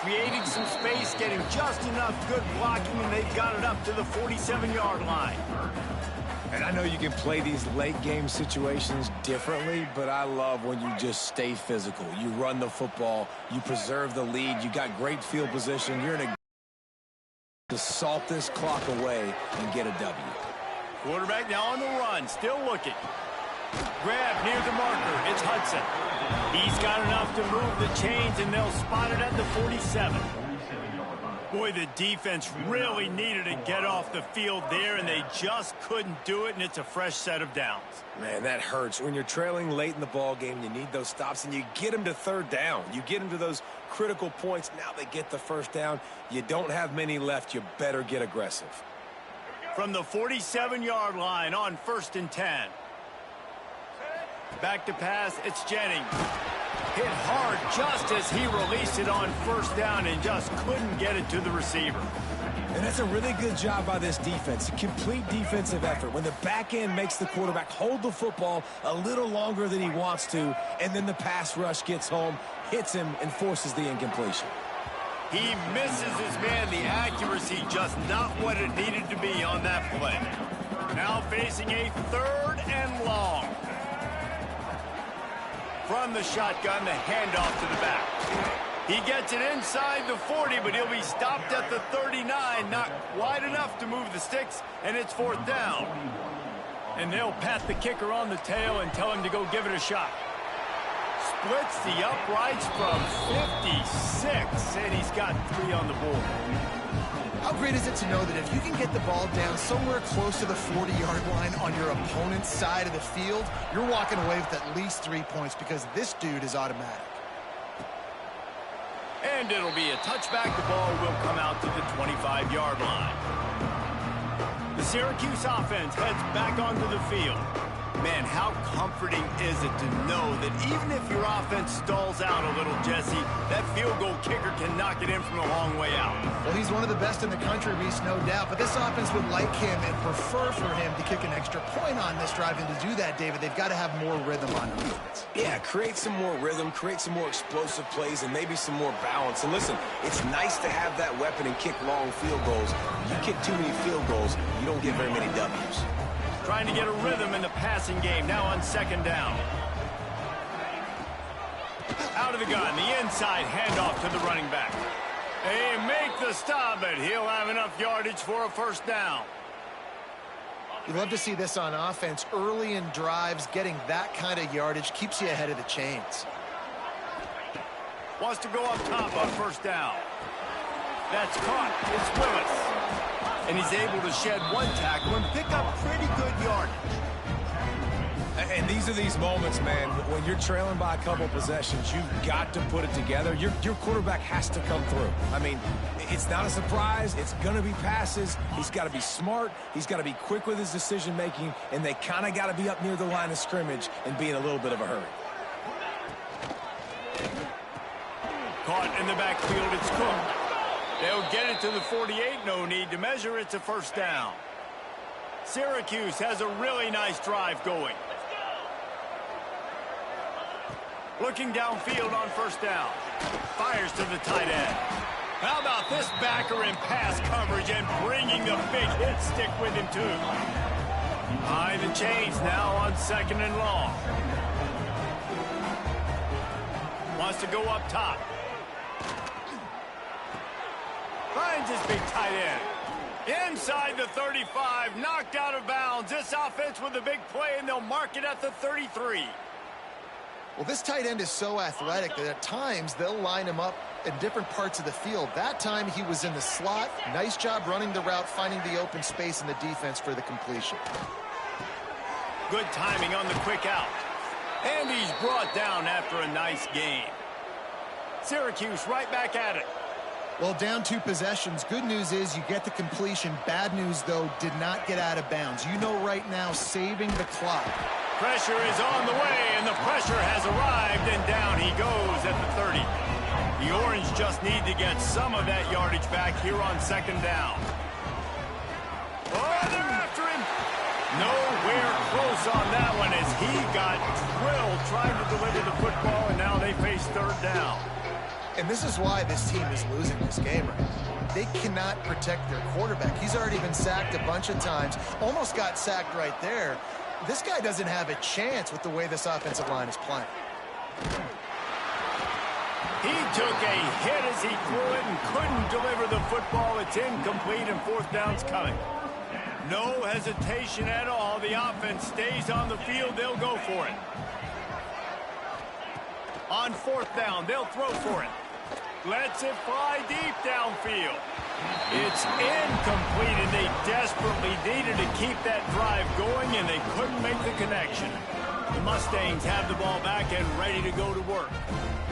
Creating some space, getting just enough good blocking, and they've got it up to the 47-yard line. And I know you can play these late game situations differently, but I love when you just stay physical. You run the football, you preserve the lead, you got great field position, you're in a to salt this clock away and get a W. Quarterback now on the run, still looking. Grab near the marker, it's Hudson. He's got enough to move the chains, and they'll spot it at the 47. Boy, the defense really needed to get off the field there, and they just couldn't do it, and it's a fresh set of downs. Man, that hurts. When you're trailing late in the ball game, you need those stops, and you get them to third down. You get them to those critical points. Now they get the first down. You don't have many left. You better get aggressive. From the 47-yard line on 1st and 10. Back to pass, it's Jennings. Hit hard just as he released it on first down and just couldn't get it to the receiver. And that's a really good job by this defense. A complete defensive effort. When the back end makes the quarterback hold the football a little longer than he wants to, and then the pass rush gets home, hits him, and forces the incompletion. He misses his man. The accuracy just not what it needed to be on that play. Now facing a 3rd and long. From the shotgun, the handoff to the back. He gets it inside the 40, but he'll be stopped at the 39. Not wide enough to move the sticks, and it's 4th down. And they'll pat the kicker on the tail and tell him to go give it a shot. Splits the uprights from 56, and he's got 3 on the board. How great is it to know that if you can get the ball down somewhere close to the 40-yard line on your opponent's side of the field, you're walking away with at least 3 points because this dude is automatic. And it'll be a touchback. The ball will come out to the 25-yard line. The Syracuse offense heads back onto the field. Man, how comforting is it to know that even if your offense stalls out a little, Jesse, that field goal kicker can knock it in from a long way out. Well, he's one of the best in the country, Reese, no doubt. But this offense would like him and prefer for him to kick an extra point on this drive. And to do that, David, they've got to have more rhythm on defense. Yeah, create some more rhythm, create some more explosive plays, and maybe some more balance. And listen, it's nice to have that weapon and kick long field goals. You kick too many field goals, you don't get very many W's. Trying to get a rhythm in the passing game, now on 2nd down. Out of the gun, the inside handoff to the running back. They make the stop, but he'll have enough yardage for a 1st down. You love to see this on offense. Early in drives, getting that kind of yardage keeps you ahead of the chains. Wants to go up top on 1st down. That's caught. It's Willis. And he's able to shed 1 tackle and pick up pretty good yardage. And these are these moments, man, when you're trailing by a couple possessions, you've got to put it together. Your quarterback has to come through. I mean, it's not a surprise. It's going to be passes. He's got to be smart. He's got to be quick with his decision-making, and they kind of got to be up near the line of scrimmage and be in a little bit of a hurry. Caught in the backfield, it's Cook. They'll get it to the 48. No need to measure. It's a 1st down. Syracuse has a really nice drive going. Looking downfield on 1st down. Fires to the tight end. How about this backer in pass coverage and bringing the big hit stick with him, too. Behind the chains now on 2nd and long. Wants to go up top. Finds his big tight end. Inside the 35, knocked out of bounds. This offense with a big play, and they'll mark it at the 33. Well, this tight end is so athletic that at times they'll line him up in different parts of the field. That time he was in the slot. Nice job running the route, finding the open space in the defense for the completion. Good timing on the quick out. And he's brought down after a nice game. Syracuse right back at it. Well, down 2 possessions. Good news is you get the completion. Bad news, though, did not get out of bounds. You know right now, saving the clock. Pressure is on the way, and the pressure has arrived, and down he goes at the 30. The Orange just need to get some of that yardage back here on 2nd down. Oh, they're after him. Nowhere close on that one as he got drilled trying to deliver the football, and now they face 3rd down. And this is why this team is losing this game right now. They cannot protect their quarterback. He's already been sacked a bunch of times. Almost got sacked right there. This guy doesn't have a chance with the way this offensive line is playing. He took a hit as he threw it and couldn't deliver the football. It's incomplete, and 4th down's coming. No hesitation at all. The offense stays on the field. They'll go for it. On 4th down, they'll throw for it. Lets it fly deep downfield. It's incomplete, and they desperately needed to keep that drive going, and they couldn't make the connection. The Mustangs have the ball back and ready to go to work.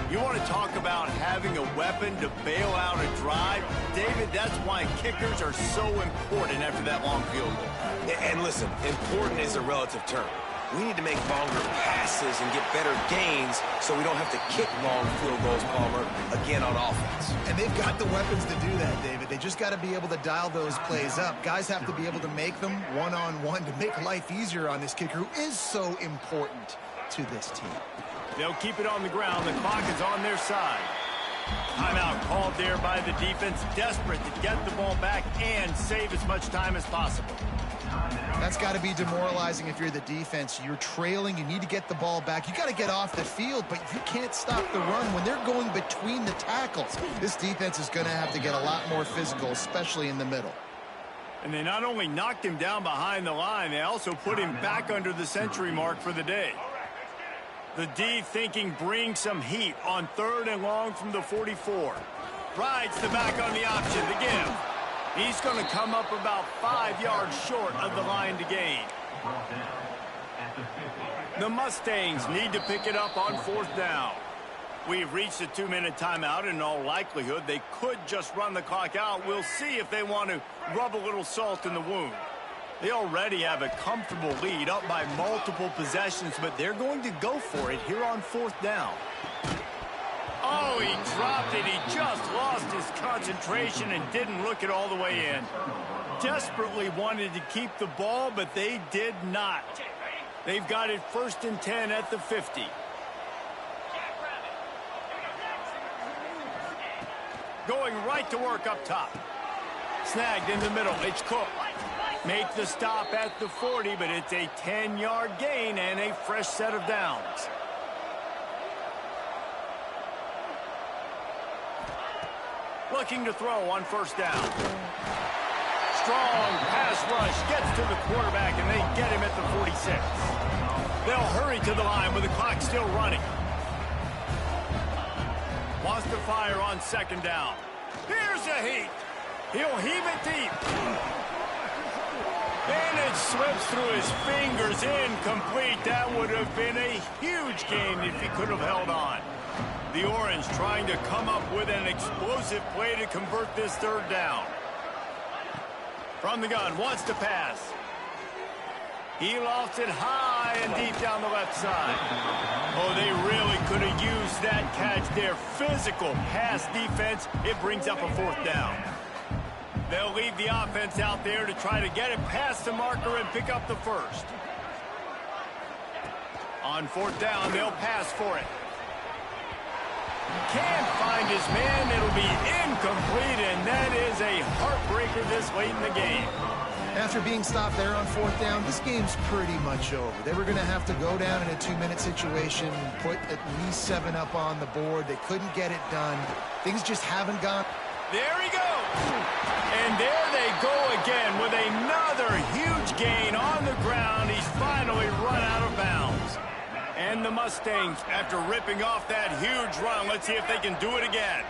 You want to talk about having a weapon to bail out a drive? David, that's why kickers are so important after that long field goal. And listen, important is a relative term. We need to make longer passes and get better gains so we don't have to kick long field goals, Palmer, again on offense. And they've got the weapons to do that, David. They just got to be able to dial those plays up. Guys have to be able to make them one-on-one to make life easier on this kicker who is so important to this team. They'll keep it on the ground. The clock is on their side. Timeout called there by the defense, desperate to get the ball back and save as much time as possible. That's got to be demoralizing if you're the defense. You're trailing. You need to get the ball back. You got to get off the field, but you can't stop the run when they're going between the tackles. This defense is going to have to get a lot more physical, especially in the middle. And they not only knocked him down behind the line, they also put him back under the century mark for the day. The D thinking bring some heat on 3rd and long from the 44. Rides the back on the option to give. He's going to come up about 5 yards short of the line to gain. The Mustangs need to pick it up on 4th down. We've reached a 2-minute timeout, and in all likelihood, they could just run the clock out. We'll see if they want to rub a little salt in the wound. They already have a comfortable lead up by multiple possessions, but they're going to go for it here on 4th down. Oh, he dropped it. He just lost his concentration and didn't look it all the way in. Desperately wanted to keep the ball, but they did not. They've got it 1st and 10 at the 50. Going right to work up top. Snagged in the middle. It's Cook. Make the stop at the 40, but it's a 10-yard gain and a fresh set of downs. Looking to throw on 1st down. Strong pass rush gets to the quarterback, and they get him at the 46. They'll hurry to the line with the clock still running. Wants to fire on 2nd down. Here's a heat. He'll heave it deep. And it slips through his fingers, incomplete. That would have been a huge gain if he could have held on. The Orange trying to come up with an explosive play to convert this 3rd down. From the gun, wants to pass. He lofts it high and deep down the left side. Oh, they really could have used that catch there. Physical pass defense. It brings up a 4th down. They'll leave the offense out there to try to get it past the marker and pick up the 1st. On 4th down, they'll pass for it. Can't find his man. It'll be incomplete, and that is a heartbreaker this late in the game. After being stopped there on 4th down, this game's pretty much over. They were going to have to go down in a 2-minute situation and put at least 7 up on the board. They couldn't get it done. Things just haven't gone. There he goes. And there they go again with another huge gain on the ground. He's finally run out of bounds. And the Mustangs, after ripping off that huge run, let's see if they can do it again.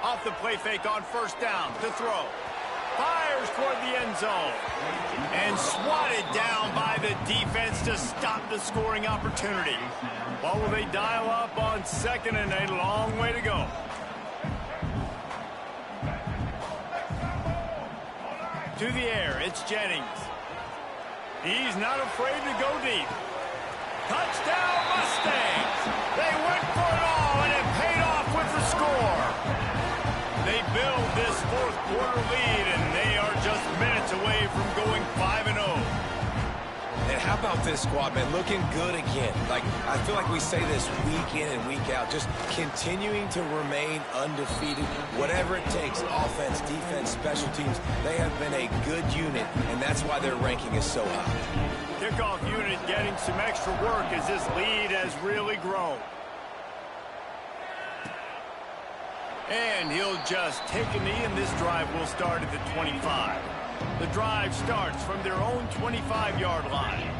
Off the play fake on 1st down to throw. Fires toward the end zone. And swatted down by the defense to stop the scoring opportunity. What will they dial up on 2nd and a long way to go? To the air, it's Jennings. He's not afraid to go deep. Touchdown Mustangs! They went for it all, and it paid off with the score. They build this 4th quarter lead, and they are just minutes away from going 5-0. And how about this squad, man? Looking good again. Like, I feel like we say this week in and week out, just continuing to remain undefeated. Whatever it takes, offense, defense, special teams, they have been a good unit, and that's why their ranking is so high. Kickoff unit getting some extra work as this lead has really grown. And he'll just take a knee, and this drive will start at the 25. The drive starts from their own 25-yard line.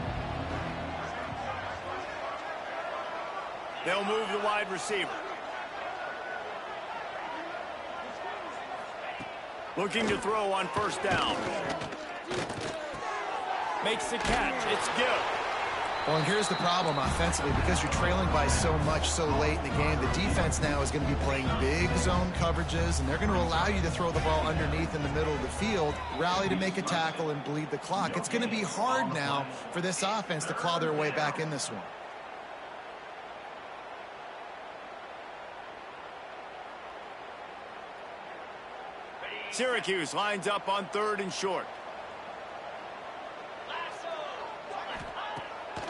They'll move the wide receiver. Looking to throw on 1st down. Makes the catch. It's Gill. Well, and here's the problem offensively. Because you're trailing by so much so late in the game, the defense now is going to be playing big zone coverages, and they're going to allow you to throw the ball underneath in the middle of the field, rally to make a tackle, and bleed the clock. It's going to be hard now for this offense to claw their way back in this one. Syracuse lines up on 3rd and short.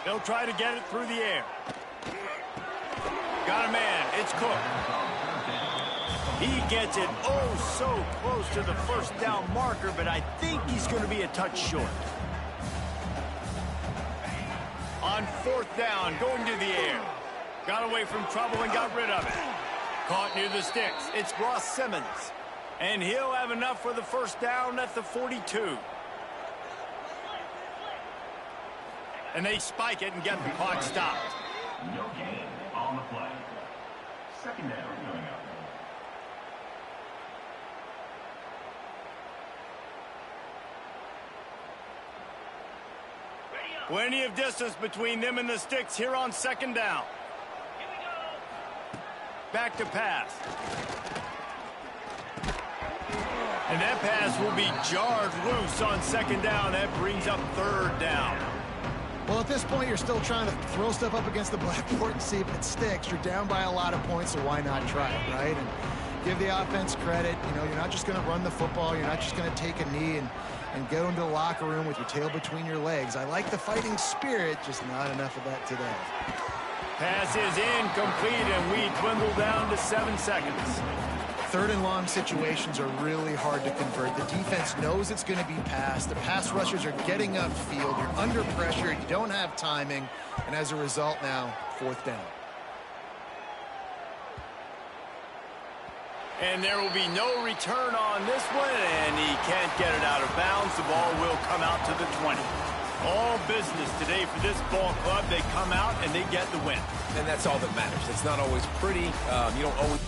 They'll try to get it through the air. Got a man. It's Cook. He gets it oh so close to the first down marker, but I think he's going to be a touch short. On 4th down, going to the air. Got away from trouble and got rid of it. Caught near the sticks. It's Ross Simmons. And he'll have enough for the first down at the 42. And they spike it and get the clock stopped. No gain on the play. 2nd down coming up. Plenty of distance between them and the sticks here on 2nd down. Back to pass. And that pass will be jarred loose on 2nd down. That brings up 3rd down. Well, at this point, you're still trying to throw stuff up against the blackboard and see if it sticks. You're down by a lot of points, so why not try it, right? And give the offense credit. You know, you're not just going to run the football. You're not just going to take a knee and go into the locker room with your tail between your legs. I like the fighting spirit, just not enough of that today. Pass is incomplete, and we dwindle down to 7 seconds. 3rd and long situations are really hard to convert. The defense knows it's going to be passed. The pass rushers are getting upfield. You're under pressure. You don't have timing. And as a result now, 4th down. And there will be no return on this one, and he can't get it out of bounds. The ball will come out to the 20. All business today for this ball club. They come out and they get the win. And that's all that matters. It's not always pretty. You don't always...